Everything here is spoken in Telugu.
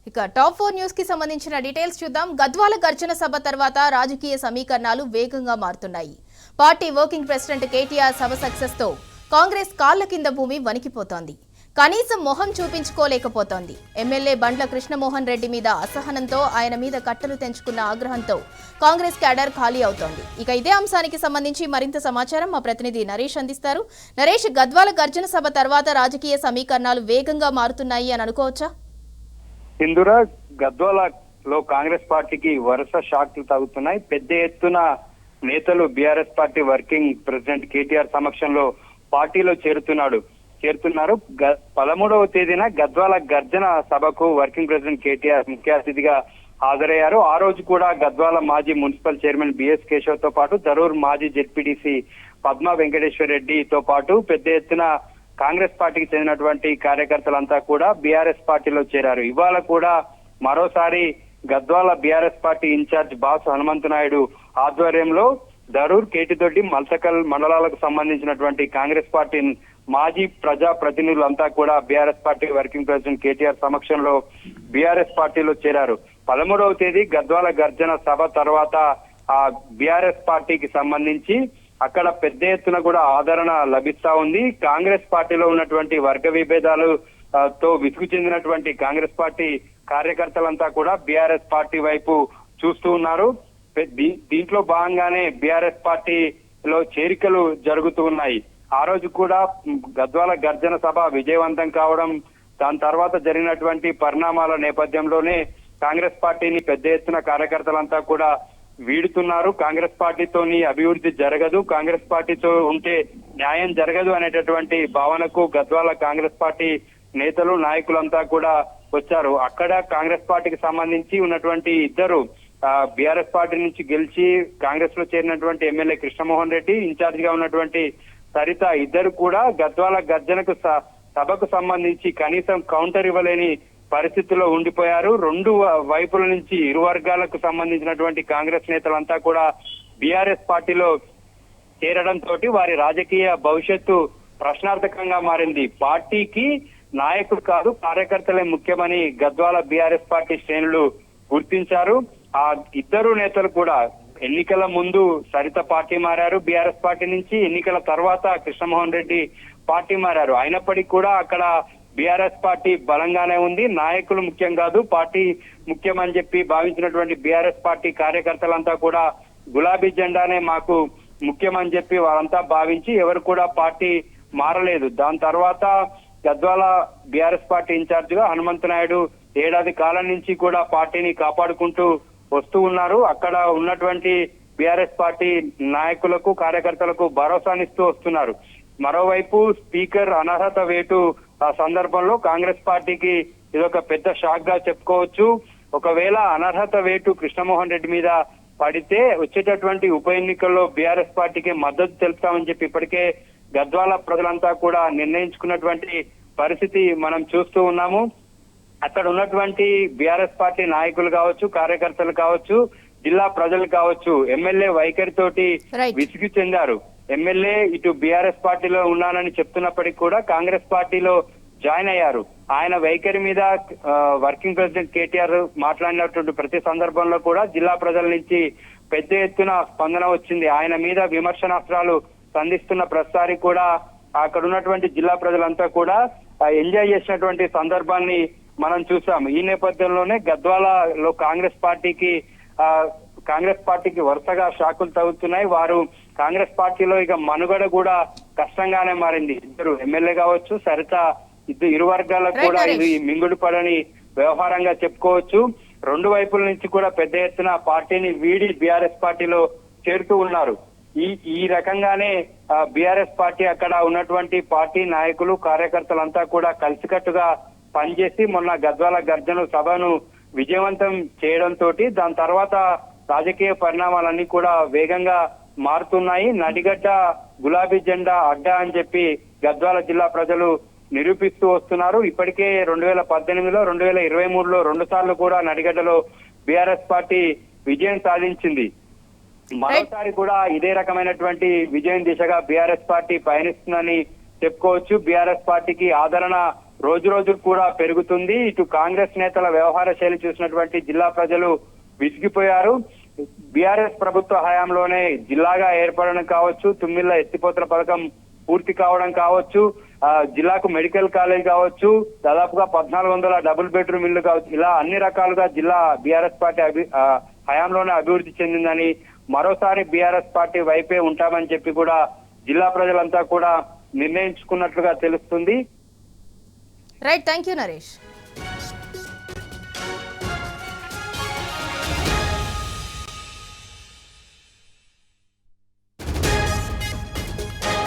ఇక టాప్ 4 న్యూస్ కి సంబంధించిన డీటెయిల్స్ చూద్దాం. గద్వాల గర్జన సభ తర్వాత రాజకీయ సమీకరణాలు వేగంగా మారుతున్నాయి. పార్టీ వర్కింగ్ ప్రెసిడెంట్ కేటీఆర్ సభ సక్సెస్ తో కాంగ్రెస్ కాళ్ల కింద భూమి వణికిపోతోంది. కనీసం మొహం చూపించుకోలేకపోతోంది. ఎమ్మెల్యే బండ్ల కృష్ణమోహన్ రెడ్డి మీద అసహనంతో ఆయన మీద కట్టలు తెంచుకున్న ఆగ్రహంతో కాంగ్రెస్ క్యాడర్ ఖాళీ అవుతోంది. ఇక ఇదే అంశానికి సంబంధించి మరింత సమాచారం మా ప్రతినిధి నరేష్ అందిస్తారు. నరేష్, గద్వాల గర్జన సభ తర్వాత రాజకీయ సమీకరణాలు వేగంగా మారుతున్నాయి అని అనుకోవచ్చా? ఇందురా గద్వాలలో కాంగ్రెస్ పార్టీకి వరుస షాక్లు తగ్గుతున్నాయి. పెద్ద ఎత్తున నేతలు BRS party working president KTR సమక్షంలో పార్టీలో చేరుతున్నారు. 13వ తేదీన గద్వాల గర్జన సభకు వర్కింగ్ ప్రెసిడెంట్ కేటీఆర్ ముఖ్య అతిథిగా హాజరయ్యారు. ఆ రోజు కూడా గద్వాల మాజీ మున్సిపల్ చైర్మన్ బిఎస్ కేశవ్ తో పాటు దరూర్ మాజీ జెడ్పీటీసీ పద్మా వెంకటేశ్వర రెడ్డితో పాటు పెద్ద ఎత్తున కాంగ్రెస్ పార్టీకి చెందినటువంటి కార్యకర్తలంతా కూడా బీఆర్ఎస్ పార్టీలో చేరారు. ఇవాళ కూడా మరోసారి Gadwal BRS party incharge Basu Hanumanthu Naidu ఆధ్వర్యంలో దరూర్, కేటిదొడ్డి, మల్సకల్ మండలాలకు సంబంధించినటువంటి కాంగ్రెస్ పార్టీ మాజీ ప్రజా ప్రతినిధులంతా కూడా BRS party working president KTR సమక్షంలో బీఆర్ఎస్ పార్టీలో చేరారు. 13వ తేదీ గద్వాల గర్జన సభ తర్వాత ఆ బీఆర్ఎస్ పార్టీకి సంబంధించి అక్కడ పెద్ద ఎత్తున కూడా ఆదరణ లభిస్తా ఉంది. కాంగ్రెస్ పార్టీలో ఉన్నటువంటి వర్గ విభేదాలు తో విసుగు చెందినటువంటి కాంగ్రెస్ పార్టీ కార్యకర్తలంతా కూడా బీఆర్ఎస్ పార్టీ వైపు చూస్తూ ఉన్నారు. దీంట్లో భాగంగానే బీఆర్ఎస్ పార్టీలో చేరికలు జరుగుతూ ఉన్నాయి. ఆ రోజు కూడా గద్వాల గర్జన సభ విజయవంతం కావడం, దాని తర్వాత జరిగినటువంటి పరిణామాల నేపథ్యంలోనే కాంగ్రెస్ పార్టీని పెద్ద ఎత్తున కార్యకర్తలంతా కూడా వీడుతున్నారు. కాంగ్రెస్ పార్టీతోని అభివృద్ధి జరగదు, కాంగ్రెస్ పార్టీతో ఉంటే న్యాయం జరగదు అనేటటువంటి భావనకు గద్వాల కాంగ్రెస్ పార్టీ నేతలు, నాయకులంతా కూడా వచ్చారు. అక్కడ కాంగ్రెస్ పార్టీకి సంబంధించి ఉన్నటువంటి ఇద్దరు బీఆర్ఎస్ పార్టీ నుంచి గెలిచి కాంగ్రెస్ లో చేరినటువంటి ఎమ్మెల్యే కృష్ణమోహన్ రెడ్డి, ఇన్ఛార్జ్ గా ఉన్నటువంటి సరిత, ఇద్దరు కూడా గద్వాల గర్జనకు సభకు సంబంధించి కనీసం కౌంటర్ ఇవ్వలేని పరిస్థితుల్లో ఉండిపోయారు. రెండు వైపుల నుంచి ఇరు వర్గాలకు సంబంధించినటువంటి కాంగ్రెస్ నేతలంతా కూడా బీఆర్ఎస్ పార్టీలో చేరడంతో వారి రాజకీయ భవిష్యత్తు ప్రశ్నార్థకంగా మారింది. పార్టీకి నాయకుడు కాదు, కార్యకర్తలే ముఖ్యమని గద్వాల బీఆర్ఎస్ పార్టీ శ్రేణులు గుర్తించారు. ఆ ఇద్దరు నేతలు కూడా ఎన్నికల ముందు సరిత పార్టీ మారారు బీఆర్ఎస్ పార్టీ నుంచి, ఎన్నికల తర్వాత కృష్ణమోహన్ రెడ్డి పార్టీ మారారు. అయినప్పటికీ కూడా అక్కడ బీఆర్ఎస్ పార్టీ బలంగానే ఉంది. నాయకులు ముఖ్యం కాదు, పార్టీ ముఖ్యం అని చెప్పి భావించినటువంటి బీఆర్ఎస్ పార్టీ కార్యకర్తలంతా కూడా గులాబీ జెండానే మాకు ముఖ్యమని చెప్పి వారంతా భావించి ఎవరు కూడా పార్టీ మారలేదు. దాని తర్వాత గద్వాల బీఆర్ఎస్ పార్టీ ఇన్ఛార్జ్ గా హనుమంతు నాయుడు ఏడాది కాలం నుంచి కూడా పార్టీని కాపాడుకుంటూ వస్తూ ఉన్నారు. అక్కడ ఉన్నటువంటి బీఆర్ఎస్ పార్టీ నాయకులకు, కార్యకర్తలకు భరోసానిస్తూ వస్తున్నారు. మరోవైపు స్పీకర్ అనర్హత వేటు సందర్భంలో కాంగ్రెస్ పార్టీకి ఇదొక పెద్ద షాక్ గా చెప్పుకోవచ్చు. ఒకవేళ అనర్హత వేటు కృష్ణమోహన్ రెడ్డి మీద పడితే వచ్చేటటువంటి ఉప ఎన్నికల్లో బీఆర్ఎస్ పార్టీకి మద్దతు తెలుపుతామని చెప్పి ఇప్పటికే గద్వాల ప్రజలంతా కూడా నిర్ణయించుకున్నటువంటి పరిస్థితి మనం చూస్తూ ఉన్నాము. అక్కడ ఉన్నటువంటి బీఆర్ఎస్ పార్టీ నాయకులు కావచ్చు, కార్యకర్తలు కావచ్చు, జిల్లా ప్రజలు కావచ్చు, ఎమ్మెల్యే వైఖరితోటి విసిగి చెందారు. ఎమ్మెల్యే ఇటు బీఆర్ఎస్ పార్టీలో ఉన్నానని చెప్తున్నప్పటికీ కూడా కాంగ్రెస్ పార్టీలో జాయిన్ అయ్యారు. ఆయన వైఖరి మీద వర్కింగ్ ప్రెసిడెంట్ కేటీఆర్ మాట్లాడినటువంటి ప్రతి సందర్భంలో కూడా జిల్లా ప్రజల నుంచి పెద్ద ఎత్తున స్పందన వచ్చింది. ఆయన మీద విమర్శనాస్త్రాలు సంధిస్తున్న ప్రతిసారి కూడా అక్కడ ఉన్నటువంటి జిల్లా ప్రజలంతా కూడా ఎంజాయ్ చేసినటువంటి సందర్భాన్ని మనం చూసాం. ఈ నేపథ్యంలోనే గద్వాలలో కాంగ్రెస్ పార్టీకి వరుసగా షాకులు తగ్గుతున్నాయి. వారు కాంగ్రెస్ పార్టీలో ఇక మనుగడ కూడా కష్టంగానే మారింది. ఇద్దరు ఎమ్మెల్యే కావచ్చు, సరిత, ఇరు వర్గాలకు కూడా ఇది మింగుడు పడని వ్యవహారంగా చెప్పుకోవచ్చు. రెండు వైపుల నుంచి కూడా పెద్ద ఎత్తున పార్టీని వీడి బీఆర్ఎస్ పార్టీలో చేరుతూ ఉన్నారు. ఈ రకంగానే బీఆర్ఎస్ పార్టీ అక్కడ ఉన్నటువంటి పార్టీ నాయకులు, కార్యకర్తలంతా కూడా కలిసికట్టుగా పనిచేసి మొన్న గద్వాల గర్జన సభను విజయవంతం చేయడంతో దాని తర్వాత రాజకీయ పరిణామాలన్నీ కూడా వేగంగా మారుతున్నాయి. నడిగడ్డ గులాబీ జెండా అడ్డా అని చెప్పి గద్వాల జిల్లా ప్రజలు నిరూపిస్తూ వస్తున్నారు. ఇప్పటికే 2018లో, 2023లో 2 సార్లు కూడా నడిగడ్డలో బీఆర్ఎస్ పార్టీ విజయం సాధించింది. మరోసారి కూడా ఇదే రకమైనటువంటి విజయం దిశగా బీఆర్ఎస్ పార్టీ పయనిస్తుందని చెప్పుకోవచ్చు. బీఆర్ఎస్ పార్టీకి ఆదరణ రోజు రోజుకు కూడా పెరుగుతుంది. ఇటు కాంగ్రెస్ నేతల వ్యవహార శైలి చూసినటువంటి జిల్లా ప్రజలు విసిగిపోయారు. బీఆర్ఎస్ ప్రభుత్వ హయాంలోనే జిల్లాగా ఏర్పడడం కావచ్చు, తుమ్మిళ్ల ఎత్తిపోతల పథకం పూర్తి కావడం కావచ్చు, జిల్లాకు మెడికల్ కాలేజ్ కావచ్చు, దాదాపుగా 1400 డబుల్ బెడ్రూమ్ ఇళ్లు కావచ్చు, ఇలా అన్ని రకాలుగా జిల్లా బీఆర్ఎస్ పార్టీ హయాంలోనే అభివృద్ధి చెందిందని, మరోసారి బీఆర్ఎస్ పార్టీ వైపే ఉంటామని చెప్పి కూడా జిల్లా ప్రజలంతా కూడా నిర్ణయించుకున్నట్లుగా తెలుస్తుంది. Right, thank you Naresh.